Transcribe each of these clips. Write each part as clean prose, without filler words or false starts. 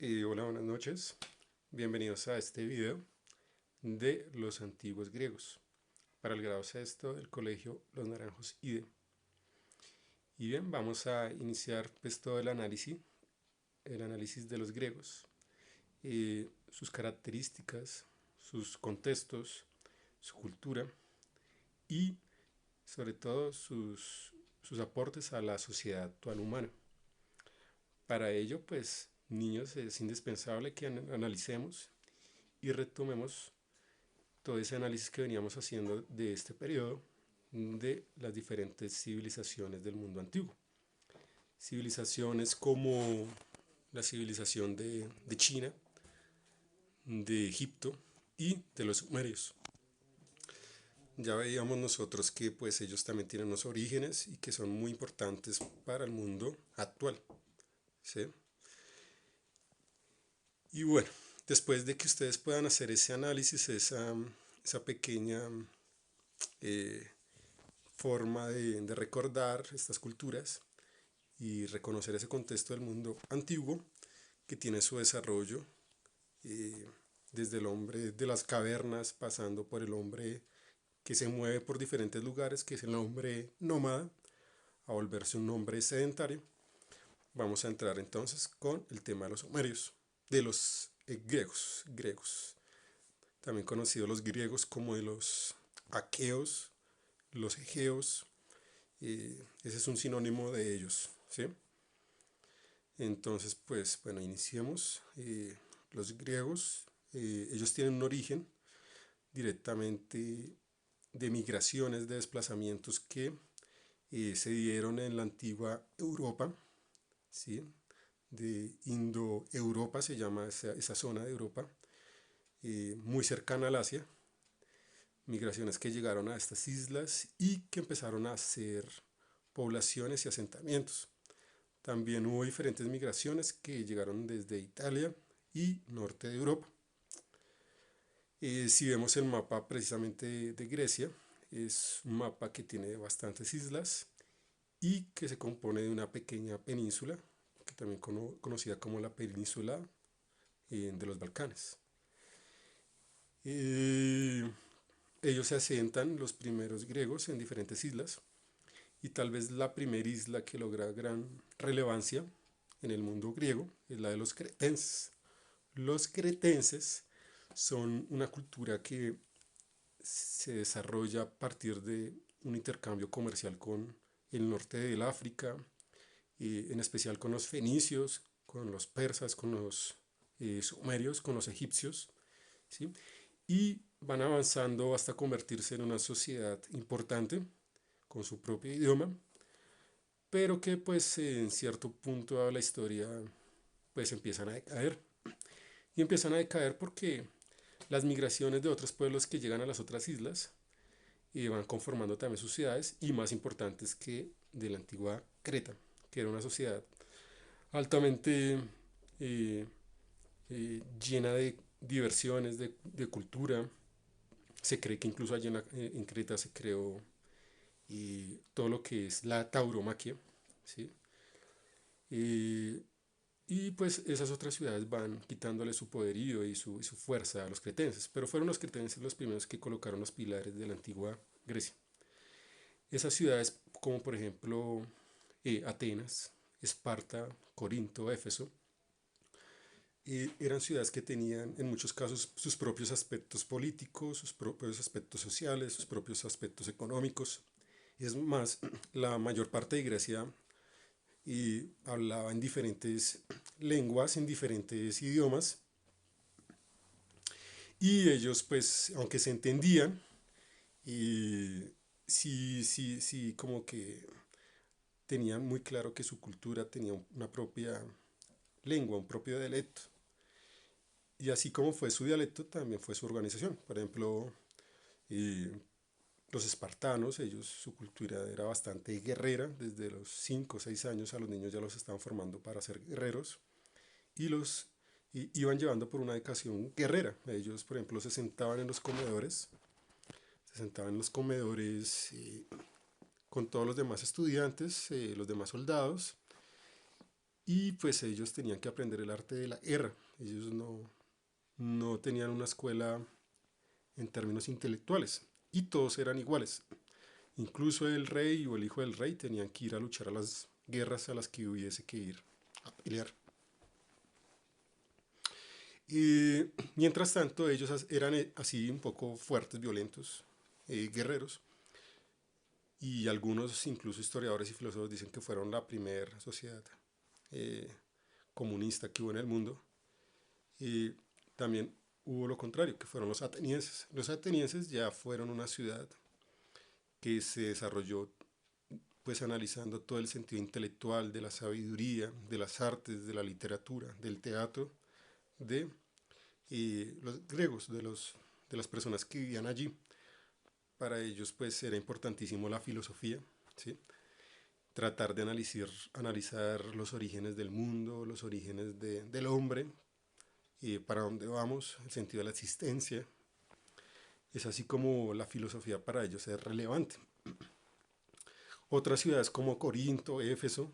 Hola, buenas noches. Bienvenidos a este video de los antiguos griegos para el grado sexto del colegio Los Naranjos IDE. Y bien, vamos a iniciar pues todo el análisis de los griegos, sus características, sus contextos, su cultura y sobre todo sus aportes a la sociedad actual humana. Para ello, pues, niños, es indispensable que analicemos y retomemos todo ese análisis que veníamos haciendo de este periodo de las diferentes civilizaciones del mundo antiguo. Civilizaciones como la civilización de China, de Egipto y de los sumerios. Ya veíamos nosotros que pues ellos también tienen unos orígenes y que son muy importantes para el mundo actual. ¿Sí? Y bueno, después de que ustedes puedan hacer ese análisis, esa pequeña eh, forma de recordar estas culturas y reconocer ese contexto del mundo antiguo que tiene su desarrollo eh, desde el hombre de las cavernas, pasando por el hombre que se mueve por diferentes lugares, que es el hombre nómada, a volverse un hombre sedentario. Vamos a entrar entonces con el tema de los sumerios, de los griegos, también conocidos los griegos como de los aqueos, los egeos, ese es un sinónimo de ellos, ¿sí? Entonces, pues bueno, iniciemos. Los griegos, ellos tienen un origen directamente de migraciones, de desplazamientos que se dieron en la antigua Europa, ¿sí? De Indoeuropa se llama esa zona de Europa, muy cercana al Asia, migraciones que llegaron a estas islas y que empezaron a hacer poblaciones y asentamientos. También hubo diferentes migraciones que llegaron desde Italia y norte de Europa. Si vemos el mapa precisamente de Grecia, es un mapa que tiene bastantes islas y que se compone de una pequeña península, que también conocida como la península de los Balcanes. Eh, Ellos se asientan, los primeros griegos, en diferentes islas y tal vez la primera isla que logra gran relevancia en el mundo griego es la de los cretenses. Los cretenses son una cultura que se desarrolla a partir de un intercambio comercial con el norte del África, en especial con los fenicios, con los persas, con los sumerios, con los egipcios, ¿sí? Y van avanzando hasta convertirse en una sociedad importante con su propio idioma, pero que pues en cierto punto de la historia pues empiezan a decaer. Y empiezan a decaer porque las migraciones de otros pueblos que llegan a las otras islas van conformando también sus ciudades y más importantes que de la antigua Creta, que era una sociedad altamente eh, llena de diversiones, de cultura. Se cree que incluso allí en Creta se creó todo lo que es la tauromaquia, ¿sí? Eh, y pues esas otras ciudades van quitándole su poderío y su fuerza a los cretenses, pero fueron los cretenses los primeros que colocaron los pilares de la antigua Grecia. Esas ciudades como por ejemplo Atenas, Esparta, Corinto, Éfeso, eran ciudades que tenían en muchos casos sus propios aspectos políticos, sus propios aspectos sociales, sus propios aspectos económicos. Es más, la mayor parte de Grecia hablaba en diferentes lenguas, en diferentes idiomas, y ellos pues, aunque se entendían, sí, como que tenían muy claro que su cultura tenía una propia lengua, un propio dialecto. Y así como fue su dialecto, también fue su organización. Por ejemplo, eh, los espartanos, ellos, su cultura era bastante guerrera. Desde los 5 o 6 años a los niños ya los estaban formando para ser guerreros. Y los iban llevando por una educación guerrera. Ellos, por ejemplo, se sentaban en los comedores con todos los demás estudiantes, los demás soldados, y pues ellos tenían que aprender el arte de la guerra. Ellos no tenían una escuela en términos intelectuales y todos eran iguales. Incluso el rey o el hijo del rey tenían que ir a luchar a las guerras a las que hubiese que ir a pelear. Y mientras tanto, ellos eran así un poco fuertes, violentos, guerreros, y algunos, incluso historiadores y filósofos, dicen que fueron la primera sociedad eh, comunista que hubo en el mundo. Y también hubo lo contrario, que fueron los atenienses. Los atenienses ya fueron una ciudad que se desarrolló pues analizando todo el sentido intelectual de la sabiduría, de las artes, de la literatura, del teatro, de los griegos, de las personas que vivían allí. Para ellos pues era importantísimo la filosofía, ¿sí? Tratar de analizar los orígenes del mundo, los orígenes del hombre, para dónde vamos, el sentido de la existencia. Es así como la filosofía para ellos es relevante. Otras ciudades como Corinto, Éfeso,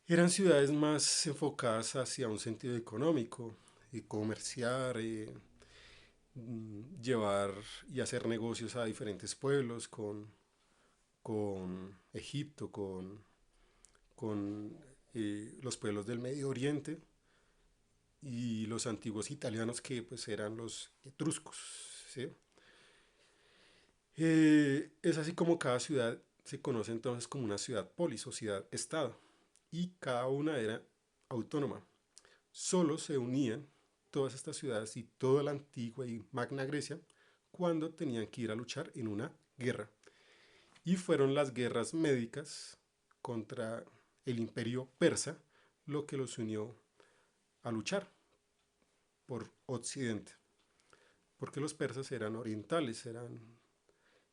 eran ciudades más enfocadas hacia un sentido económico, comerciar, llevar y hacer negocios a diferentes pueblos con Egipto, con los pueblos del Medio Oriente y los antiguos italianos que pues eran los etruscos. ¿Sí? Es así como cada ciudad se conoce entonces como una ciudad polis o ciudad-estado y cada una era autónoma. Solo se unían todas estas ciudades y toda la antigua y magna Grecia cuando tenían que ir a luchar en una guerra. Y fueron las guerras médicas contra el imperio persa lo que los unió a luchar por Occidente. Porque los persas eran orientales,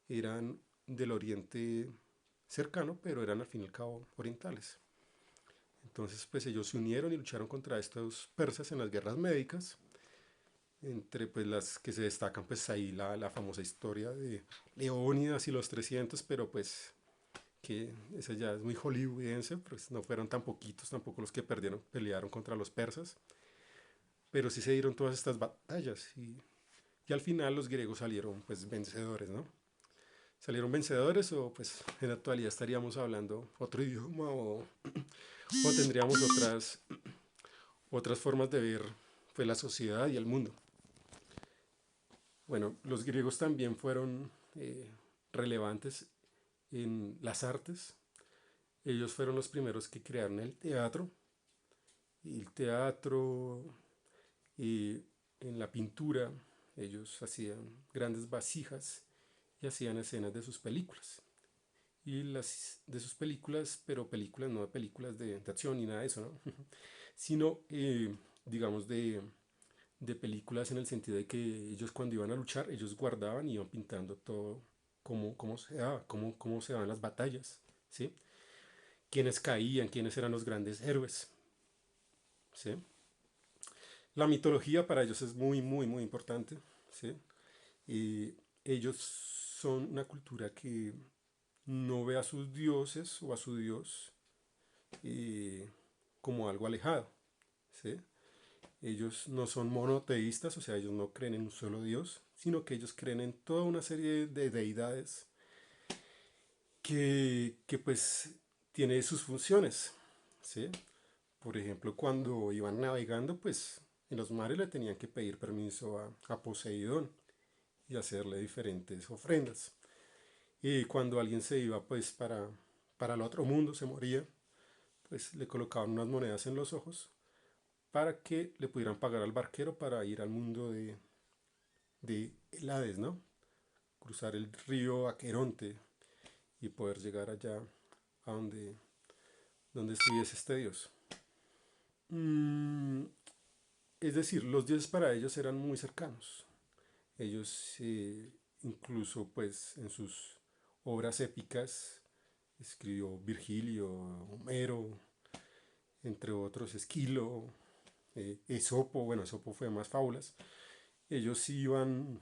eran del oriente cercano, pero eran al fin y al cabo orientales. Entonces, pues ellos se unieron y lucharon contra estos persas en las guerras médicas. Entre pues las que se destacan, pues ahí la famosa historia de Leónidas y los 300, pero pues que esa ya es muy hollywoodense, pues no fueron tan poquitos tampoco los que pelearon contra los persas, pero sí se dieron todas estas batallas y al final los griegos salieron pues vencedores, ¿no? Salieron vencedores o pues en la actualidad estaríamos hablando otro idioma o tendríamos otras formas de ver pues la sociedad y el mundo. Bueno, los griegos también fueron relevantes en las artes. Ellos fueron los primeros que crearon el teatro. Y el teatro y en la pintura ellos hacían grandes vasijas y hacían escenas de sus películas. Y las de sus películas, pero películas no de películas de acción ni nada de eso, ¿no? Sino, digamos, de películas en el sentido de que ellos cuando iban a luchar, ellos guardaban y iban pintando todo cómo se daba, cómo se daban las batallas, ¿sí? Quiénes caían, quiénes eran los grandes héroes, ¿sí? La mitología para ellos es muy, muy, muy importante, ¿sí? Y ellos son una cultura que no ve a sus dioses o a su dios eh, como algo alejado, ¿sí? Ellos no son monoteístas, o sea, ellos no creen en un solo dios, sino que ellos creen en toda una serie de deidades que pues tiene sus funciones, ¿sí? Por ejemplo, cuando iban navegando, pues en los mares le tenían que pedir permiso a Poseidón y hacerle diferentes ofrendas. Y cuando alguien se iba pues para el otro mundo, se moría, pues le colocaban unas monedas en los ojos para que le pudieran pagar al barquero para ir al mundo de el Hades, ¿no? Cruzar el río Aqueronte y poder llegar allá a donde estuviese este dios. Mm, es decir, los dioses para ellos eran muy cercanos. Ellos incluso pues en sus obras épicas escribió Virgilio, Homero, entre otros Esquilo, Esopo, bueno, Esopo fue más fábulas. Ellos iban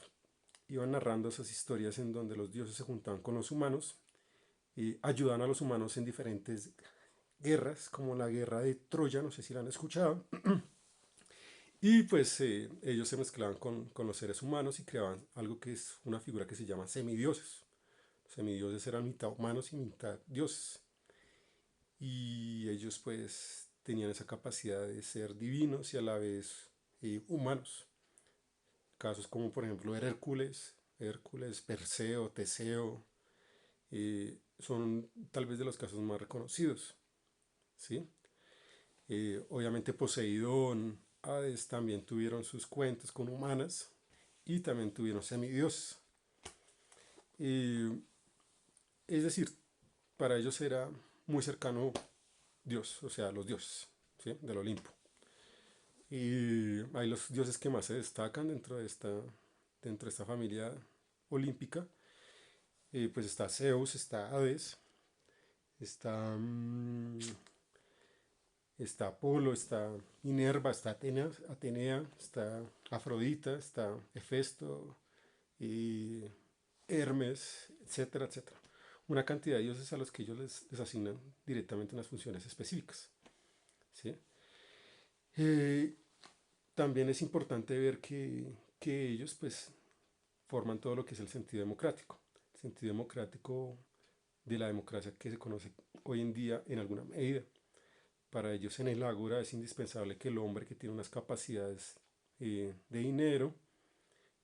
narrando esas historias en donde los dioses se juntaban con los humanos y ayudaban a los humanos en diferentes guerras, como la guerra de Troya, no sé si la han escuchado, y pues ellos se mezclaban con los seres humanos y creaban algo que es una figura que se llama semidioses. Los semidioses eran mitad humanos y mitad dioses. Y ellos pues tenían esa capacidad de ser divinos y a la vez humanos. Casos como por ejemplo Hércules, Perseo, Teseo, son tal vez de los casos más reconocidos, ¿sí? Obviamente Poseidón, Hades también tuvieron sus cuentos con humanas y también tuvieron semidioses. Eh, es decir, para ellos era muy cercano Dios, o sea, los dioses, ¿sí? Del Olimpo. Y hay los dioses que más se destacan dentro de esta familia olímpica. Pues está Zeus, está Hades, está, está Apolo, está Minerva, está Atenea, está Afrodita, está Hefesto, y Hermes, etcétera, etcétera. Una cantidad de dioses a los que ellos les asignan directamente unas funciones específicas, ¿sí? Eh, También es importante ver que ellos pues forman todo lo que es el sentido democrático. El sentido democrático de la democracia que se conoce hoy en día en alguna medida. Para ellos en el Ágora es indispensable que el hombre que tiene unas capacidades de dinero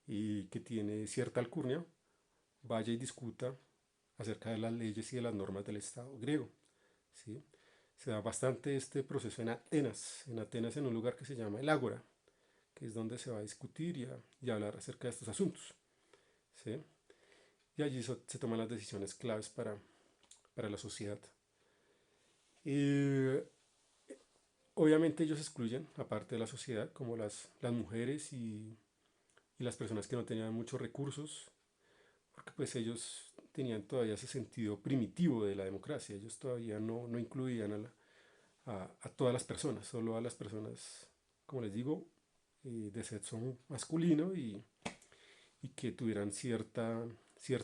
y que tiene cierta alcurnia vaya y discuta acerca de las leyes y de las normas del Estado griego, ¿sí? Se da bastante este proceso en Atenas en un lugar que se llama el Ágora, que es donde se va a discutir y a hablar acerca de estos asuntos, ¿sí? Y allí se toman las decisiones claves para la sociedad. Y obviamente ellos excluyen, aparte de la sociedad, como las mujeres y las personas que no tenían muchos recursos, porque pues ellos tenían todavía ese sentido primitivo de la democracia, ellos todavía no incluían a todas las personas, solo a las personas, como les digo, de sexo masculino y que tuvieran cierta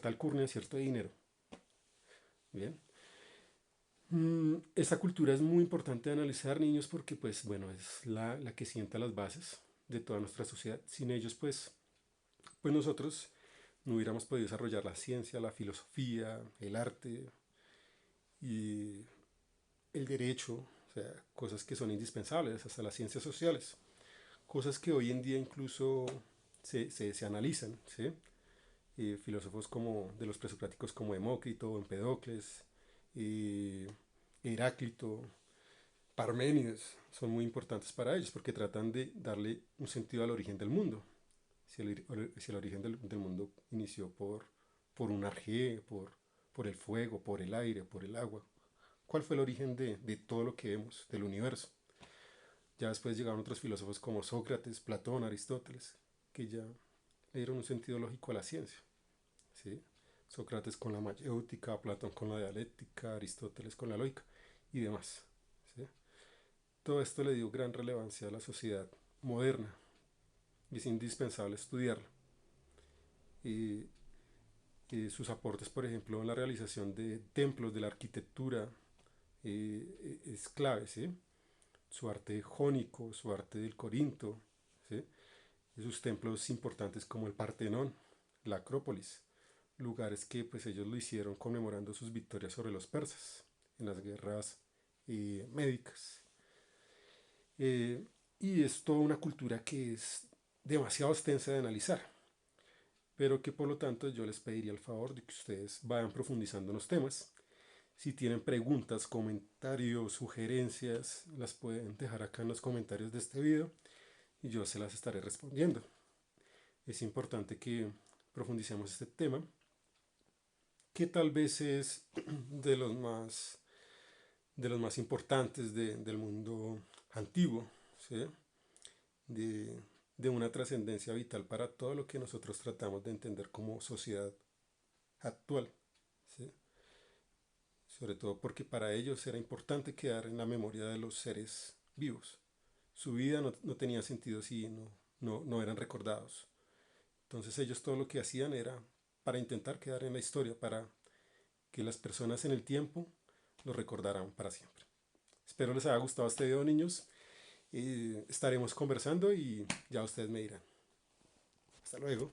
alcurnia, cierto dinero. Bien. Esta cultura es muy importante de analizar, niños, porque pues bueno, es la que sienta las bases de toda nuestra sociedad. Sin ellos pues nosotros no hubiéramos podido desarrollar la ciencia, la filosofía, el arte y el derecho, o sea, cosas que son indispensables, hasta las ciencias sociales, cosas que hoy en día incluso se analizan, ¿sí? Filósofos como de los presocráticos como Demócrito, Empedocles, eh, Heráclito, Parménides, son muy importantes para ellos porque tratan de darle un sentido al origen del mundo. Si el origen del mundo inició por un arjé, por el fuego, por el aire, por el agua. ¿Cuál fue el origen de todo lo que vemos, del universo? Ya después llegaron otros filósofos como Sócrates, Platón, Aristóteles, que ya le dieron un sentido lógico a la ciencia, ¿sí? Sócrates con la mayéutica, Platón con la dialéctica, Aristóteles con la lógica y demás, ¿sí? Todo esto le dio gran relevancia a la sociedad moderna y es indispensable estudiarlo. Y, sus aportes, por ejemplo, en la realización de templos, de la arquitectura, es clave, ¿sí? Su arte jónico, su arte del Corinto, ¿sí? Esos templos importantes como el Partenón, la Acrópolis, lugares que pues ellos lo hicieron conmemorando sus victorias sobre los persas en las guerras médicas. Eh, y es toda una cultura que es demasiado extensa de analizar, pero que por lo tanto yo les pediría el favor de que ustedes vayan profundizando en los temas. Si tienen preguntas, comentarios, sugerencias, las pueden dejar acá en los comentarios de este video y yo se las estaré respondiendo. Es importante que profundicemos este tema, que tal vez es de los más importantes del mundo antiguo, ¿sí? de, de una trascendencia vital para todo lo que nosotros tratamos de entender como sociedad actual, ¿sí? Sobre todo porque para ellos era importante quedar en la memoria de los seres vivos. Su vida no tenía sentido si no eran recordados. Entonces ellos todo lo que hacían era para intentar quedar en la historia, para que las personas en el tiempo lo recordaran para siempre. Espero les haya gustado este video, niños. Estaremos conversando y ya ustedes me dirán. Hasta luego.